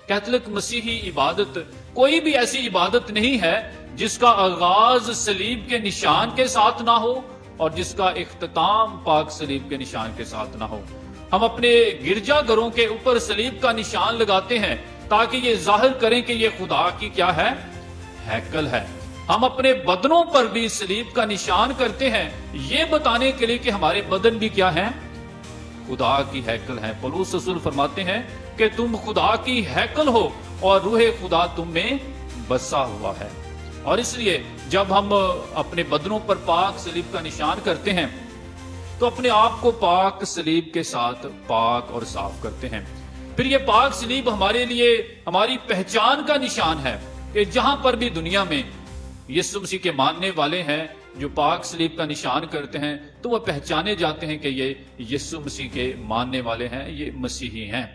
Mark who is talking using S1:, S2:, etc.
S1: Catholic मसीही इबादत कोई भी ऐसी इबादत नहीं है जिसका आगाज सलीब के निशान के साथ ना हो और जिसका इख्तिताम पाक सलीब के निशान के साथ ना हो। हम अपने गिरजा घरों के ऊपर सलीब का निशान लगाते हैं ताकि ये जाहिर करें कि ये खुदा की क्या है, हैकल है। हम अपने बदनों पर भी सलीब का निशान करते हैं ये बताने के लिए कि हमारे बदन भी क्या हैं, खुदा की हैकल है। पौलुस रसूल फरमाते हैं कि तुम खुदा की हैकल हो और रूह खुदा तुम में बसा हुआ है। और इसलिए जब हम अपने बदनों पर पाक सलीब का निशान करते हैं तो अपने आप को पाक सलीब के साथ पाक और साफ करते हैं। फिर ये पाक सलीब हमारे लिए हमारी पहचान का निशान है कि जहां पर भी दुनिया में यीशु मसीह के मानने वाले हैं जो पाक सलीब का निशान करते हैं तो वह पहचाने जाते हैं कि ये यीशु मसीह के मानने वाले हैं, ये मसीही हैं।